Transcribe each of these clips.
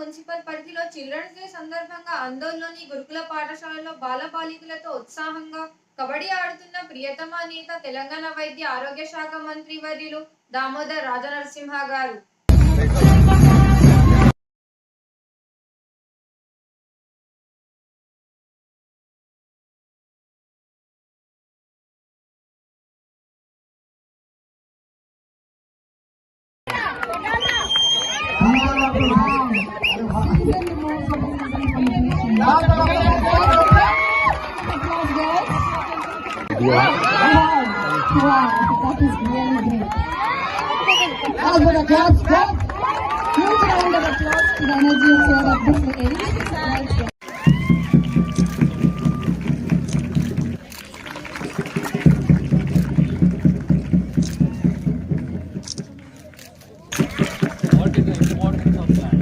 Municipal పరిధిలో children's day సందర్భంగా ఆందోళనలోని గురుకుల పాఠశాలలో బాలబాలికలతో ఉత్సాహంగా కబడ్డీ ఆడుతున్న ప్రియతమ నేత తెలంగాణ వైద్య ఆరోగ్య శాఖ మంత్రి వర్యులు దామోదర్ రాజనరసింహ గారు. Wow, that is really great. All for the class, clap. Huge round of applause to the energy and soul of this lady. What is the importance of that?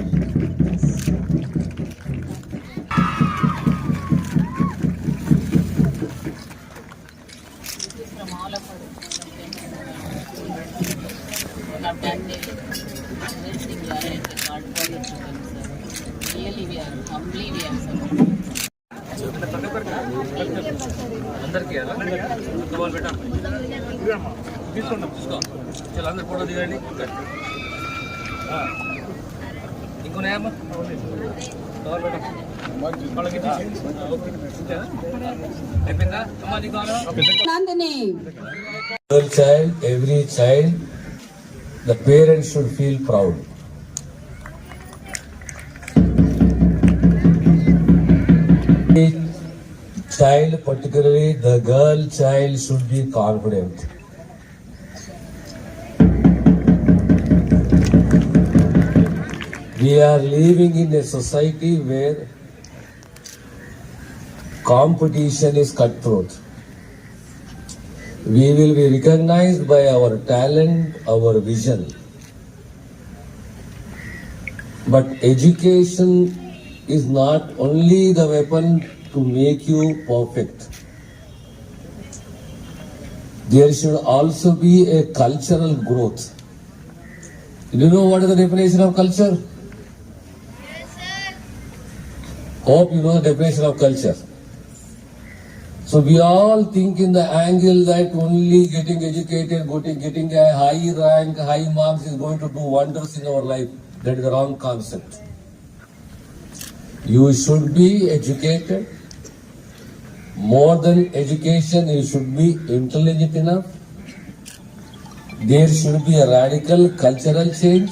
From all of us, we have done everything you are at the God for your children, sir. Really, we are humbly we are serving. అందరికీ వాళ్ళు పెట్టా తీసుకోండి తీసుకో చాలా అందరు photo దిగండి ఇంకొన్నాయమ్మా cover పెట్టా వాళ్ళకి అయిపోయిందా అమ్మా నీకు Nandini. Child, every child, the parents should feel proud. Every child, particularly the girl child, should be confident. We are living in a society where competition is cutthroat. We will be recognized by our talent, our vision. But education is not only the weapon to make you perfect. There should also be a cultural growth. Do you know what is the definition of culture? Yes, sir. Hope you know the definition of culture. So we all think in the angle that only getting educated, getting a high rank, high marks is going to do wonders in our life. That is the wrong concept. You should be educated. More than education, you should be intelligent enough. There should be a radical cultural change.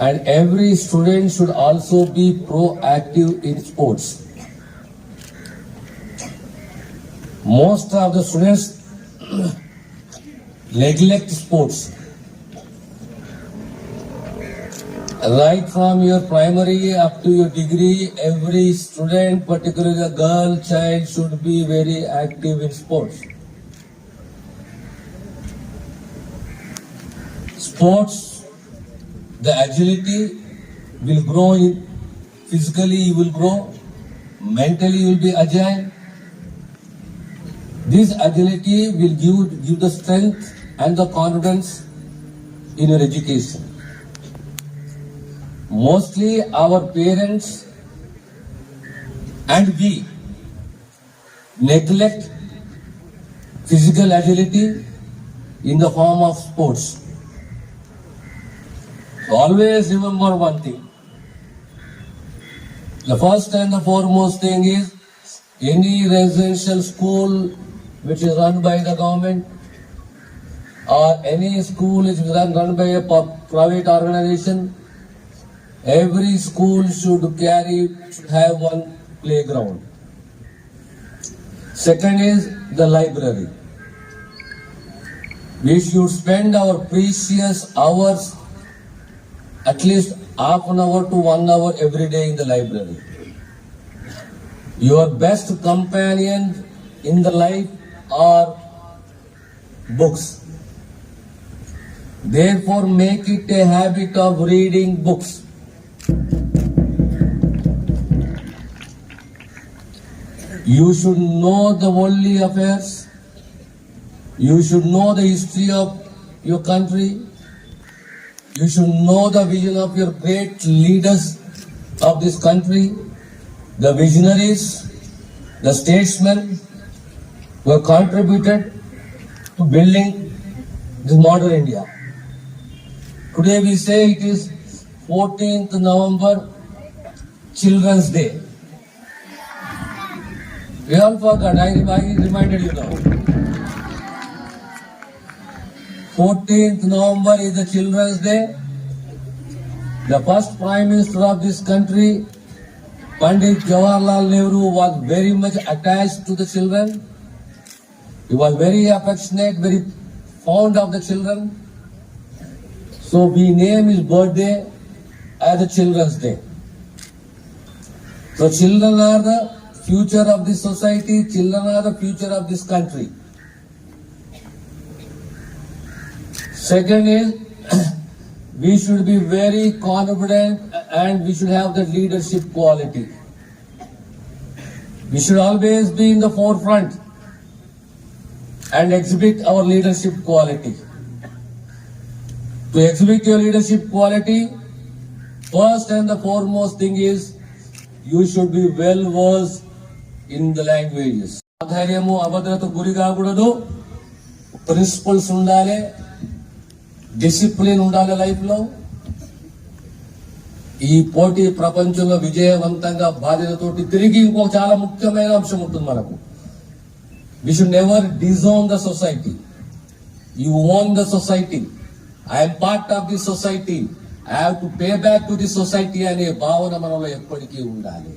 And every student should also be proactive in sports. Most of the students neglect sports. Right from your primary up to your degree, every student, particularly a girl child, should be very active in sports. Sports, the agility will grow. Physically you will grow, mentally you will be agile. This agility will give the strength and the confidence in your education. Mostly our parents and we neglect physical agility in the form of sports. So always remember one thing. The first and the foremost thing is any residential school which is run by the government or any school which is run by a private organization, every school should have one playground. Second is the library. We should spend our precious hours, at least half an hour to 1 hour every day in the library. Your best companion in the life are books. Therefore, make it a habit of reading books. You should know the worldly affairs. You should know the history of your country. You should know the vision of your great leaders of this country, the visionaries, the statesmen who have contributed to building this modern India. Today we say it is 14th November, Children's Day. We all forgot, I reminded you now. 14th November is the Children's Day. The first Prime Minister of this country, Pandit Jawaharlal Nehru, was very much attached to the children. He was very affectionate, very fond of the children. So we name his birthday as the Children's Day. So children are the future of this society, children are the future of this country. Second is, we should be very confident and we should have the leadership quality. We should always be in the forefront and exhibit our leadership quality. To exhibit your leadership quality, first and the foremost thing is, you should be well versed in the languages. ఆధైర్యము అభద్రత గురి కాకూడదు, principles ఉండాలి, discipline ఉండాలి life లో. ఈ పోటీ ప్రపంచంలో విజయవంతంగా బాధ్యతతోటి తిరిగి ఇంకో చాలా ముఖ్యమైన అంశం ఉంటుంది మనకు. We should never disown the society. You own the society. I am part of this society. I have to pay back to the society అనే భావన మనలో ఎప్పటికీ ఉండాలి.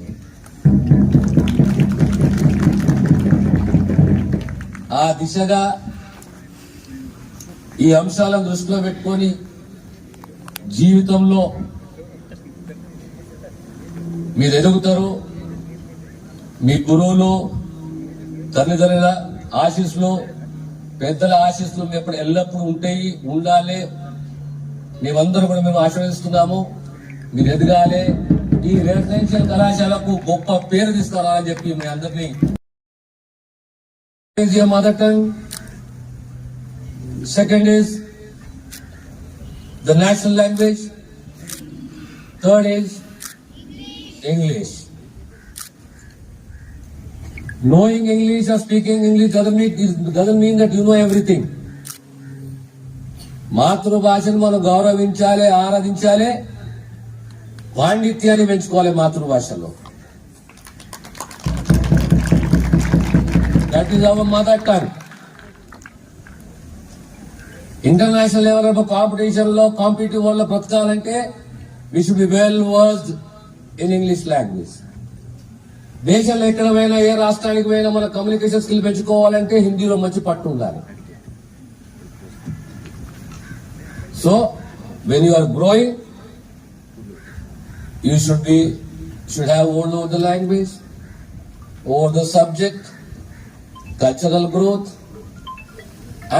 ఆ దిశగా ఈ అంశాలను దృష్టిలో పెట్టుకొని జీవితంలో మీరు ఎదుగుతారు. మీ గురువులు, తల్లిదండ్రుల ఆశీస్సులు, పెద్దల ఆశీస్సులు ఎప్పుడు ఎల్లప్పుడూ ఉంటాయి, ఉండాలి. మేమందరూ కూడా మేము ఆశీర్వదిస్తున్నాము. మీరు ఎదగాలి, ఈ రెసిడెన్షియల్ కళాశాలకు గొప్ప పేరు తీసుకురావాలని చెప్పి మీ అందరినీ. Mother tongue. Second is the national language. Third is English. Knowing English or speaking English doesn't mean that you know everything. మాతృభాషను మనం గౌరవించాలి, ఆరాధించాలి, పాండిత్యాన్ని పెంచుకోవాలి మాతృభాషలో. That is our mother tongue. International level of competition లో, కాంపిటేటివ్ వరల్డ్ లో బ్రతకాలంటే we should be well versed in English language. దేశంలో ఎక్కడ పోయినా, ఏ రాష్ట్రానికి పోయినా మన కమ్యూనికేషన్ స్కిల్ పెంచుకోవాలంటే హిందీలో మంచి పట్టు ఉండాలి. So when you are growing, you should have hold over the language, over the subject, cultural growth,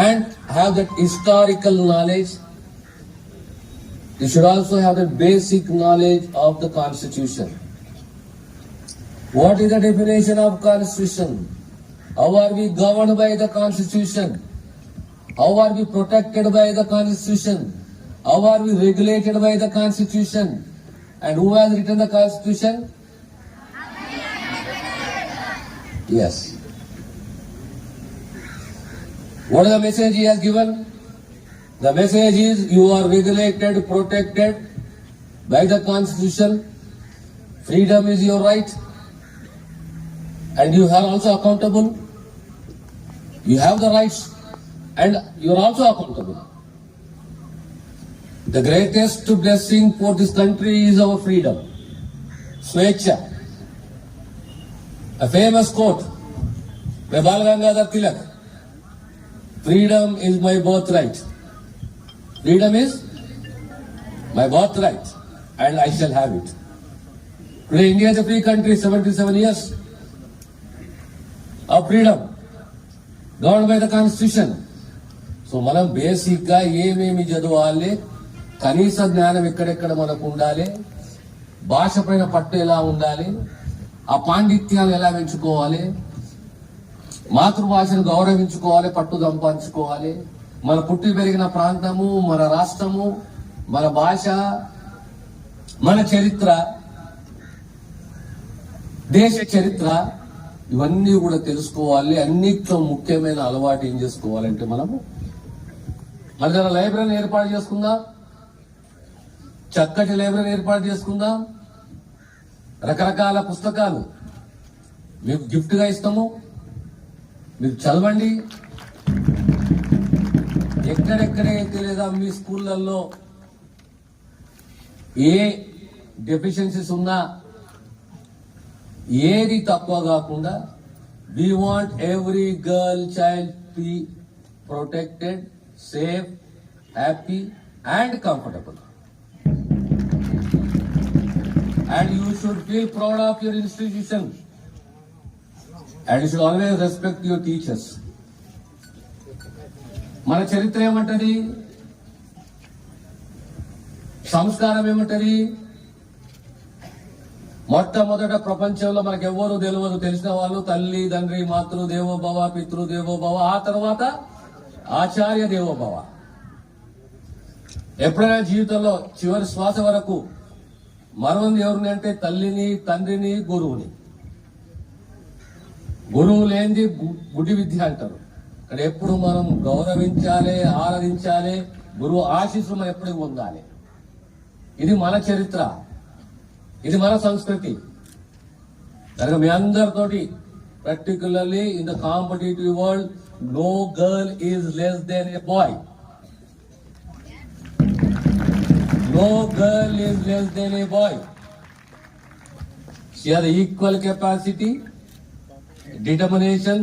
and have that historical knowledge. You should also have the basic knowledge of the Constitution. What is the definition of Constitution? How are we governed by the Constitution? How are we protected by the Constitution? How are we regulated by the Constitution? And who has written the Constitution? Yes. What is the message he has given? The message is, you are regulated, protected by the Constitution. Freedom is your right. And you are also accountable. You have the rights and you are also accountable. The greatest blessing for this country is our freedom. Swecha. A famous quote by Bal Gangadhar Tilak. Freedom is my birthright. Freedom is my birthright and I shall have it. Today India is a free country, 77 years of freedom, governed by the Constitution. So మనం basic గా ఏమేమి చదవాలి, కనీస జ్ఞానం ఎక్కడెక్కడ మనకు ఉండాలి, భాష పైన పట్టు ఎలా ఉండాలి, ఆ పాండిత్యాలు ఎలా పెంచుకోవాలి, మాతృభాషను గౌరవించుకోవాలి, పట్టు సంపాదించుకోవాలి, మన పుట్టి పెరిగిన ప్రాంతము, మన రాష్ట్రము, మన భాష, మన చరిత్ర, దేశ చరిత్ర ఇవన్నీ కూడా తెలుసుకోవాలి. అన్నిట్లో ముఖ్యమైన అలవాటు ఏం చేసుకోవాలంటే మనము మన దగ్గర లైబ్రరీని ఏర్పాటు చేసుకుందాం, చక్కటి లైబ్రరీ ఏర్పాటు చేసుకుందాం. రకరకాల పుస్తకాలు మీకు గిఫ్ట్ గా ఇస్తాము, మీరు చదవండి. ఎక్కడెక్కడైతే లేదా మీ స్కూళ్ళల్లో ఏ డెఫిషియన్సీస్ ఉన్నా ఏది తక్కువ కాకుండా we want every girl child be protected, safe, happy and comfortable. And you should feel proud of your institution. And you should always respect your teachers. మన చరిత్ర ఏమంటది, సంస్కారం ఏమంటది? మొట్టమొదట ప్రపంచంలో మనకు ఎవ్వరూ తెలియదు, తెలిసిన వాళ్ళు తల్లి, తండ్రి, మాతృ దేవోభవ, పితృ దేవోభవ, ఆ తర్వాత ఆచార్య దేవోభవ. ఎప్పుడైనా జీవితంలో చివరి శ్వాస వరకు మరొంది ఎవరిని అంటే తల్లిని, తండ్రిని, గురువుని. గురువు లేనిది గుడి విద్య అంటారు. ఇక్కడ ఎప్పుడు మనం గౌరవించాలి, ఆరాధించాలి, గురువు ఆశీస్సులు మనం ఎప్పుడు పొందాలి. ఇది మన చరిత్ర, ఇది మన సంస్కృతి. కనుక మీ అందరితోటి particularly in the competitive world, no girl is less than a boy. No girl is less than a boy. She has equal capacity, determination,